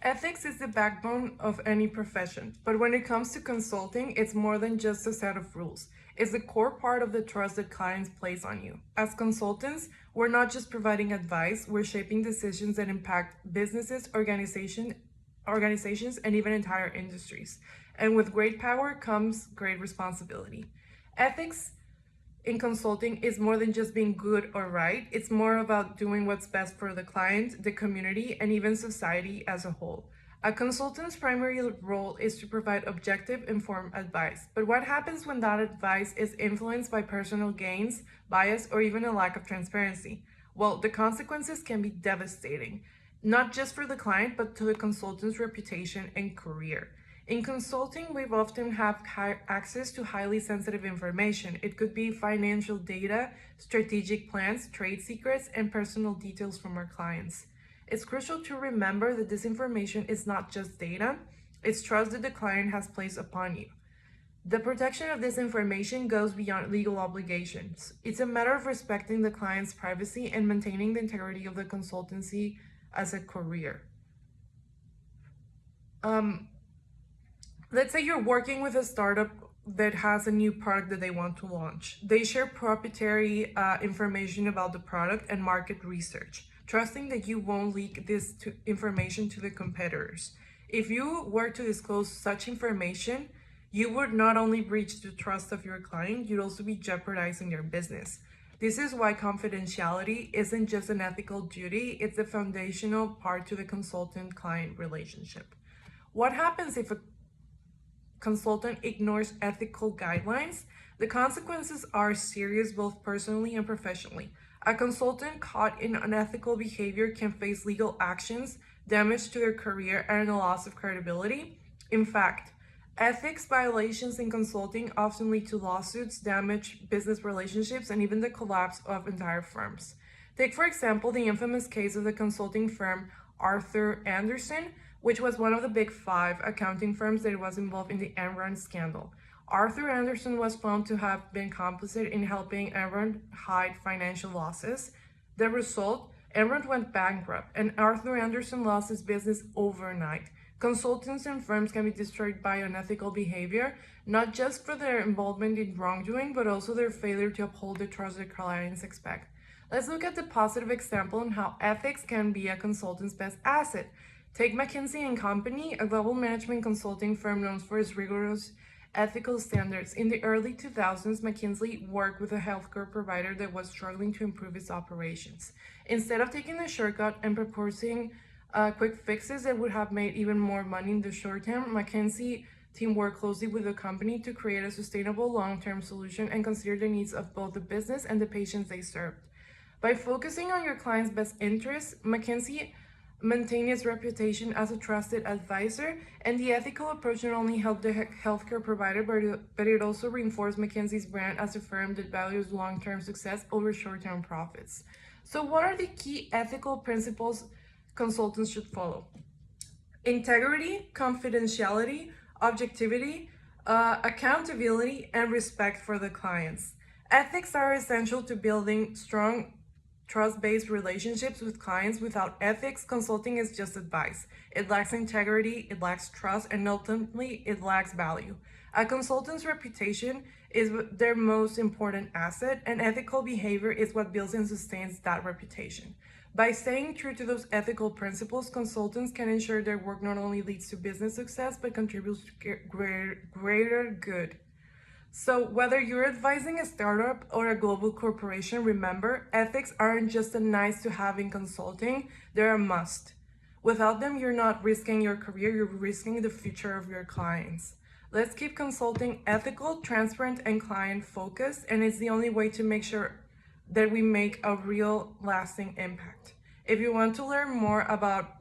Ethics is the backbone of any profession, but when it comes to consulting, it's more than just a set of rules. It's the core part of the trust that clients place on you. As consultants, we're not just providing advice, we're shaping decisions that impact businesses, organizations, and even entire industries. And with great power comes great responsibility. Ethics in consulting is more than just being good or right. It's more about doing what's best for the client, the community, and even society as a whole. A consultant's primary role is to provide objective, informed advice. But what happens when that advice is influenced by personal gains, bias, or even a lack of transparency? Well, the consequences can be devastating, not just for the client, but to the consultant's reputation and career. In consulting, we often have access to highly sensitive information. It could be financial data, strategic plans, trade secrets, and personal details from our clients. It's crucial to remember that this information is not just data, it's trust that the client has placed upon you. The protection of this information goes beyond legal obligations. It's a matter of respecting the client's privacy and maintaining the integrity of the consultancy as a career. Let's say you're working with a startup that has a new product that they want to launch. They share proprietary information about the product and market research, trusting that you won't leak this information to the competitors. If you were to disclose such information, you would not only breach the trust of your client, you'd also be jeopardizing your business. This is why confidentiality isn't just an ethical duty, it's a foundational part to the consultant-client relationship. What happens if a consultant ignores ethical guidelines? The consequences are serious both personally and professionally. A consultant caught in unethical behavior can face legal actions, damage to their career, and a loss of credibility. In fact, ethics violations in consulting often lead to lawsuits, damage business relationships, and even the collapse of entire firms. Take, for example, the infamous case of the consulting firm Arthur Andersen, which was one of the big 5 accounting firms that was involved in the Enron scandal. Arthur Andersen was found to have been complicit in helping Enron hide financial losses. The result, Enron went bankrupt, and Arthur Andersen lost his business overnight. Consultants and firms can be destroyed by unethical behavior, not just for their involvement in wrongdoing, but also their failure to uphold the trust their clients expect. Let's look at the positive example on how ethics can be a consultant's best asset. Take McKinsey & Company, a global management consulting firm known for its rigorous ethical standards. In the early 2000s, McKinsey worked with a healthcare provider that was struggling to improve its operations. Instead of taking the shortcut and proposing quick fixes that would have made even more money in the short term, McKinsey team worked closely with the company to create a sustainable long-term solution and consider the needs of both the business and the patients they served. By focusing on your client's best interests, McKinsey maintain its reputation as a trusted advisor, and the ethical approach not only helped the healthcare provider, but it also reinforced McKinsey's brand as a firm that values long-term success over short-term profits. So what are the key ethical principles consultants should follow? Integrity, confidentiality, objectivity, accountability, and respect for the clients. Ethics are essential to building strong trust-based relationships with clients. Without ethics, consulting is just advice. It lacks integrity, it lacks trust, and ultimately, it lacks value. A consultant's reputation is their most important asset, and ethical behavior is what builds and sustains that reputation. By staying true to those ethical principles, consultants can ensure their work not only leads to business success, but contributes to greater good. So whether you're advising a startup or a global corporation, remember, ethics aren't just a nice to have in consulting, they're a must. Without them, you're not risking your career, you're risking the future of your clients. Let's keep consulting ethical, transparent, and client-focused, and it's the only way to make sure that we make a real lasting impact. If you want to learn more about